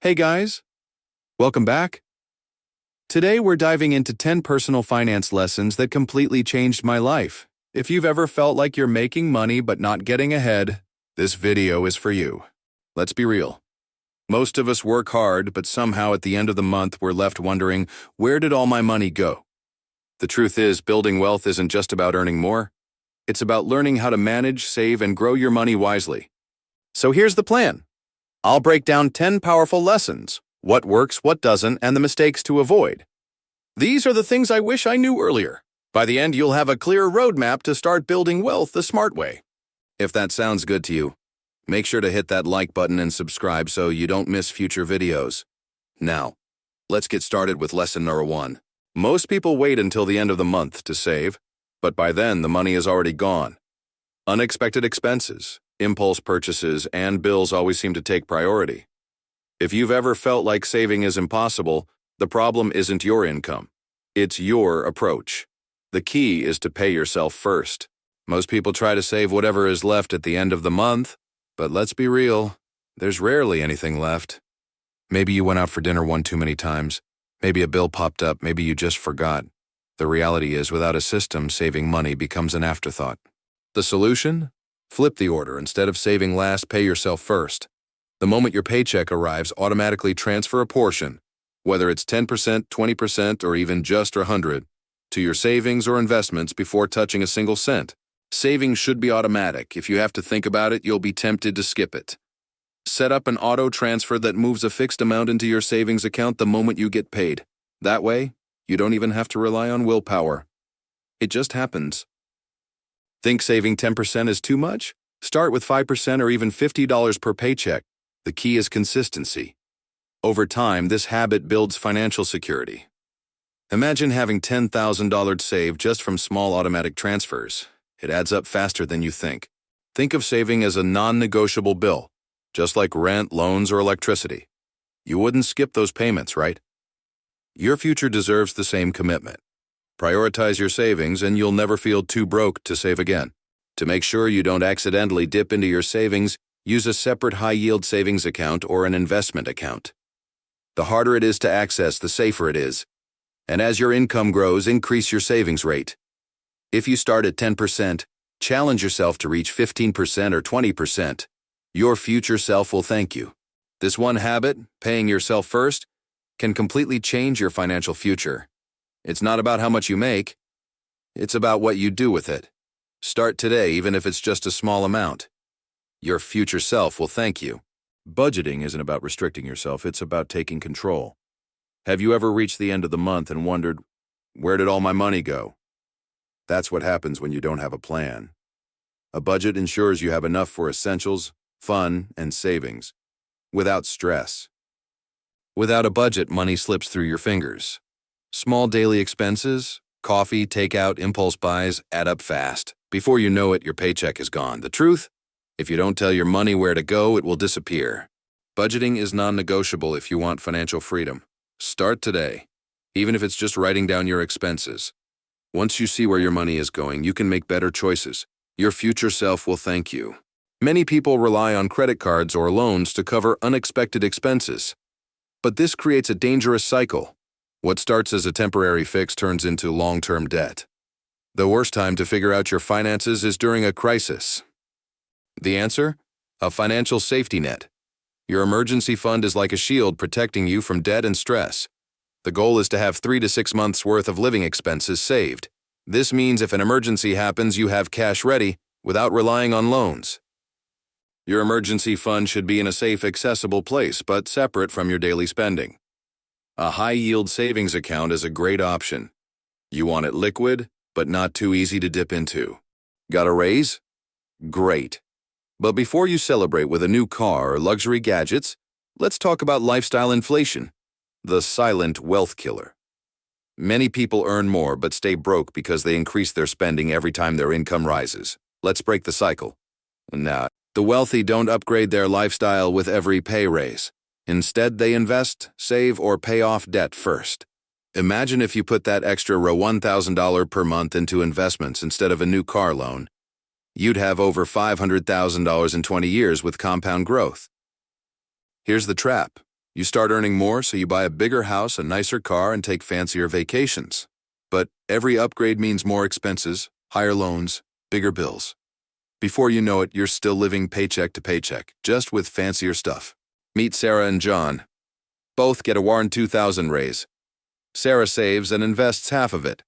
Hey guys, welcome back. Today we're diving into 10 personal finance lessons that completely changed my life. If you've ever felt like you're making money but not getting ahead, this video is for you. Let's be real. Most of us work hard, but somehow at the end of the month we're left wondering, where did all my money go? The truth is, building wealth isn't just about earning more. It's about learning how to manage, save, and grow your money wisely. So here's the plan. I'll break down 10 powerful lessons, what works, what doesn't, and the mistakes to avoid. These are the things I wish I knew earlier. By the end, you'll have a clear roadmap to start building wealth the smart way. If that sounds good to you, make sure to hit that like button and subscribe so you don't miss future videos. Now, let's get started with lesson number 1. Most people wait until the end of the month to save, but by then the money is already gone. Unexpected expenses, impulse purchases, and bills always seem to take priority. If you've ever felt like saving is impossible, the problem isn't your income. It's your approach. The key is to pay yourself first. Most people try to save whatever is left at the end of the month, but let's be real, there's rarely anything left. Maybe you went out for dinner one too many times. Maybe a bill popped up, maybe you just forgot. The reality is, without a system, saving money becomes an afterthought. The solution? Flip the order. Instead of saving last, pay yourself first. The moment your paycheck arrives, automatically transfer a portion, whether it's 10%, 20%, or even just 100, to your savings or investments before touching a single cent. Saving should be automatic. If you have to think about it, you'll be tempted to skip it. Set up an auto transfer that moves a fixed amount into your savings account the moment you get paid. That way, you don't even have to rely on willpower. It just happens. Think saving 10% is too much? Start with 5% or even $50 per paycheck. The key is consistency. Over time, this habit builds financial security. Imagine having $10,000 saved just from small automatic transfers. It adds up faster than you think. Think of saving as a non-negotiable bill, just like rent, loans, or electricity. You wouldn't skip those payments, right? Your future deserves the same commitment. Prioritize your savings and you'll never feel too broke to save again. To make sure you don't accidentally dip into your savings, use a separate high-yield savings account or an investment account. The harder it is to access, the safer it is. And as your income grows, increase your savings rate. If you start at 10%, challenge yourself to reach 15% or 20%. Your future self will thank you. This one habit, paying yourself first, can completely change your financial future. It's not about how much you make. It's about what you do with it. Start today, even if it's just a small amount. Your future self will thank you. Budgeting isn't about restricting yourself, it's about taking control. Have you ever reached the end of the month and wondered, where did all my money go? That's what happens when you don't have a plan. A budget ensures you have enough for essentials, fun, and savings, without stress. Without a budget, money slips through your fingers. Small daily expenses, coffee, takeout, impulse buys add up fast. Before you know it, your paycheck is gone. The truth? If you don't tell your money where to go, it will disappear. Budgeting is non-negotiable if you want financial freedom. Start today, even if it's just writing down your expenses. Once you see where your money is going, you can make better choices. Your future self will thank you. Many people rely on credit cards or loans to cover unexpected expenses. But this creates a dangerous cycle. What starts as a temporary fix turns into long-term debt. The worst time to figure out your finances is during a crisis. The answer? A financial safety net. Your emergency fund is like a shield protecting you from debt and stress. The goal is to have 3 to 6 months' worth of living expenses saved. This means if an emergency happens, you have cash ready without relying on loans. Your emergency fund should be in a safe, accessible place, but separate from your daily spending. A high-yield savings account is a great option. You want it liquid, but not too easy to dip into. Got a raise? Great. But before you celebrate with a new car or luxury gadgets, let's talk about lifestyle inflation, the silent wealth killer. Many people earn more but stay broke because they increase their spending every time their income rises. Let's break the cycle. Now, the wealthy don't upgrade their lifestyle with every pay raise. Instead, they invest, save, or pay off debt first. Imagine if you put that extra $1,000 per month into investments instead of a new car loan. You'd have over $500,000 in 20 years with compound growth. Here's the trap. You start earning more, so you buy a bigger house, a nicer car, and take fancier vacations. But every upgrade means more expenses, higher loans, bigger bills. Before you know it, you're still living paycheck to paycheck, just with fancier stuff. Meet Sarah and John. Both get a Warren 2000 raise. Sarah saves and invests half of it.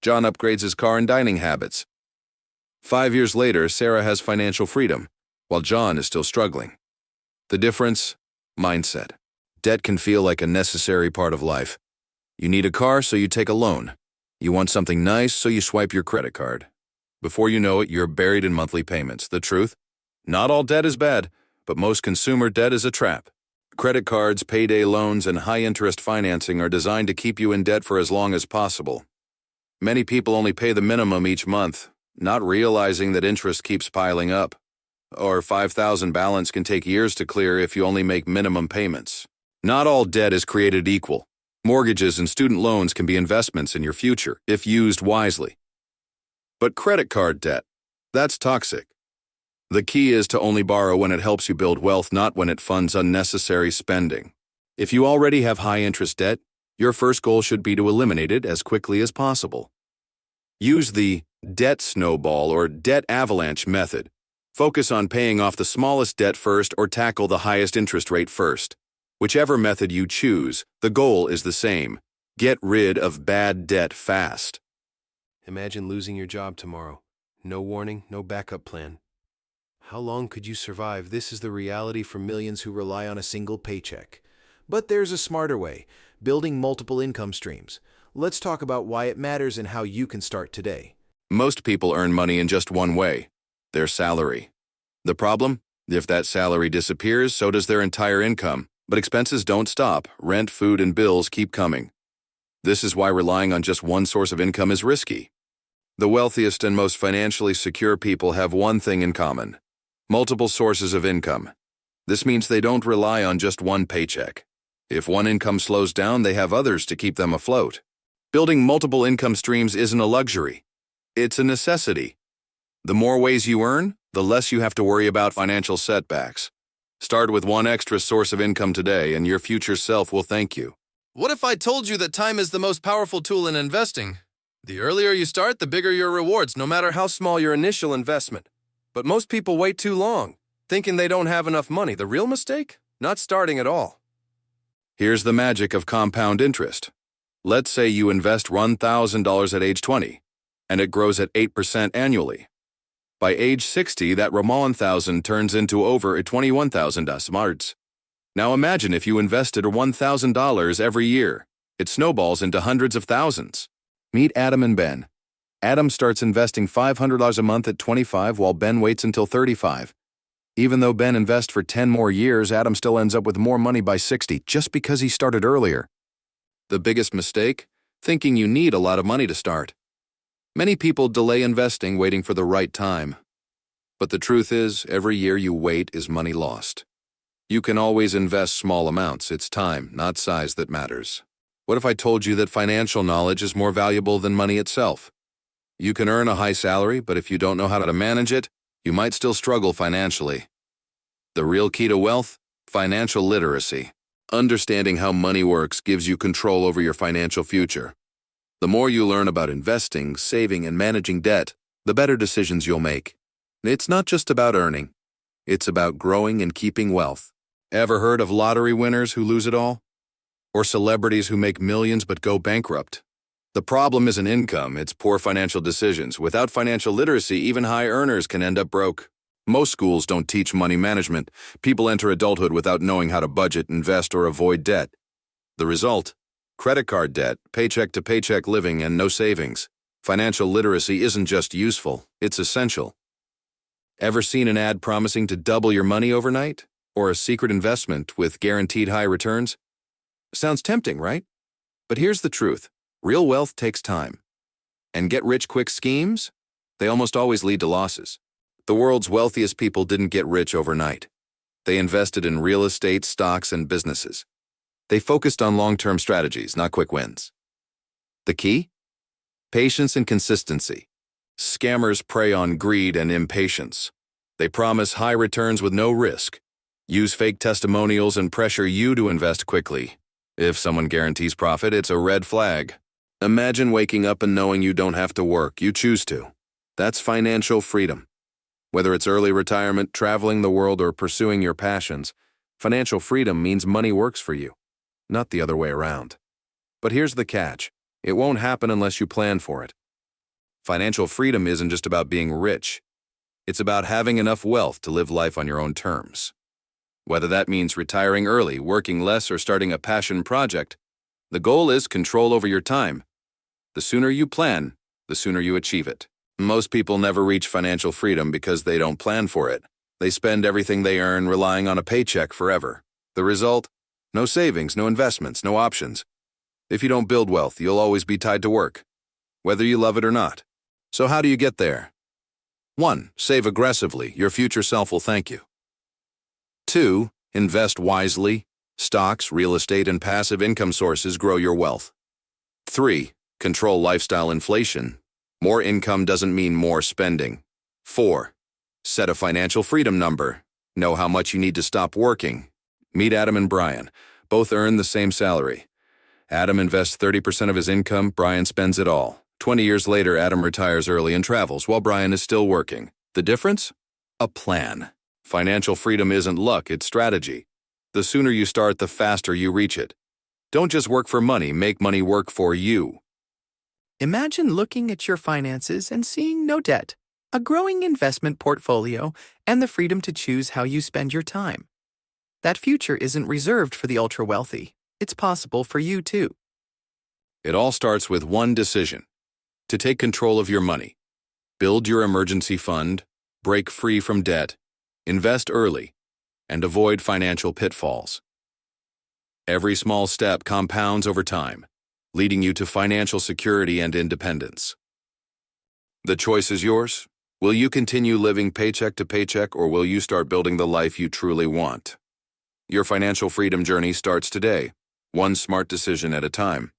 John upgrades his car and dining habits. 5 years later, Sarah has financial freedom, while John is still struggling. The difference? Mindset. Debt can feel like a necessary part of life. You need a car, so you take a loan. You want something nice, so you swipe your credit card. Before you know it, you're buried in monthly payments. The truth? Not all debt is bad, but most consumer debt is a trap. Credit cards, payday loans, and high-interest financing are designed to keep you in debt for as long as possible. Many people only pay the minimum each month, not realizing that interest keeps piling up. Or $5,000 balance can take years to clear if you only make minimum payments. Not all debt is created equal. Mortgages and student loans can be investments in your future if used wisely. But credit card debt, that's toxic. The key is to only borrow when it helps you build wealth, not when it funds unnecessary spending. If you already have high-interest debt, your first goal should be to eliminate it as quickly as possible. Use the debt snowball or debt avalanche method. Focus on paying off the smallest debt first or tackle the highest interest rate first. Whichever method you choose, the goal is the same. Get rid of bad debt fast. Imagine losing your job tomorrow. No warning, no backup plan. How long could you survive? This is the reality for millions who rely on a single paycheck. But there's a smarter way, building multiple income streams. Let's talk about why it matters and how you can start today. Most people earn money in just one way, their salary. The problem? If that salary disappears, so does their entire income. But expenses don't stop. Rent, food, and bills keep coming. This is why relying on just one source of income is risky. The wealthiest and most financially secure people have one thing in common: multiple sources of income. This means they don't rely on just one paycheck. If one income slows down, they have others to keep them afloat. Building multiple income streams isn't a luxury. It's a necessity. The more ways you earn, the less you have to worry about financial setbacks. Start with one extra source of income today, and your future self will thank you. What if I told you that time is the most powerful tool in investing? The earlier you start, the bigger your rewards, no matter how small your initial investment. But most people wait too long, thinking they don't have enough money. The real mistake? Not starting at all. Here's the magic of compound interest. Let's say you invest $1,000 at age 20, and it grows at 8% annually. By age 60, that $1,000 turns into over $21,000. Now imagine if you invested $1,000 every year. It snowballs into hundreds of thousands. Meet Adam and Ben. Adam starts investing $500 a month at 25, while Ben waits until 35. Even though Ben invests for 10 more years, Adam still ends up with more money by 60 just because he started earlier. The biggest mistake? Thinking you need a lot of money to start. Many people delay investing, waiting for the right time. But the truth is, every year you wait is money lost. You can always invest small amounts. It's time, not size, that matters. What if I told you that financial knowledge is more valuable than money itself? You can earn a high salary, but if you don't know how to manage it, you might still struggle financially. The real key to wealth? Financial literacy. Understanding how money works gives you control over your financial future. The more you learn about investing, saving, and managing debt, the better decisions you'll make. It's not just about earning. It's about growing and keeping wealth. Ever heard of lottery winners who lose it all? Or celebrities who make millions but go bankrupt? The problem isn't income, it's poor financial decisions. Without financial literacy, even high earners can end up broke. Most schools don't teach money management. People enter adulthood without knowing how to budget, invest, or avoid debt. The result? Credit card debt, paycheck-to-paycheck living, and no savings. Financial literacy isn't just useful, it's essential. Ever seen an ad promising to double your money overnight? Or a secret investment with guaranteed high returns? Sounds tempting, right? But here's the truth. Real wealth takes time. And get-rich-quick schemes? They almost always lead to losses. The world's wealthiest people didn't get rich overnight. They invested in real estate, stocks, and businesses. They focused on long-term strategies, not quick wins. The key? Patience and consistency. Scammers prey on greed and impatience. They promise high returns with no risk. Use fake testimonials and pressure you to invest quickly. If someone guarantees profit, it's a red flag. Imagine waking up and knowing you don't have to work, you choose to. That's financial freedom. Whether it's early retirement, traveling the world, or pursuing your passions, financial freedom means money works for you, not the other way around. But here's the catch. It won't happen unless you plan for it. Financial freedom isn't just about being rich. It's about having enough wealth to live life on your own terms. Whether that means retiring early, working less, or starting a passion project, the goal is control over your time. The sooner you plan, the sooner you achieve it. Most people never reach financial freedom because they don't plan for it. They spend everything they earn relying on a paycheck forever. The result? No savings, no investments, no options. If you don't build wealth, you'll always be tied to work, whether you love it or not. So how do you get there? 1. Save aggressively. Your future self will thank you. 2. Invest wisely. Stocks, real estate, and passive income sources grow your wealth. 3. Control lifestyle inflation. More income doesn't mean more spending. 4. Set a financial freedom number. Know how much you need to stop working. Meet Adam and Brian. Both earn the same salary. Adam invests 30% of his income, Brian spends it all. 20 years later, Adam retires early and travels while Brian is still working. The difference? A plan. Financial freedom isn't luck, it's strategy. The sooner you start, the faster you reach it. Don't just work for money, make money work for you. Imagine looking at your finances and seeing no debt, a growing investment portfolio, and the freedom to choose how you spend your time. That future isn't reserved for the ultra-wealthy. It's possible for you too. It all starts with one decision: to take control of your money. Build your emergency fund, break free from debt, invest early, and avoid financial pitfalls. Every small step compounds over time, leading you to financial security and independence. The choice is yours. Will you continue living paycheck to paycheck, or will you start building the life you truly want? Your financial freedom journey starts today, one smart decision at a time.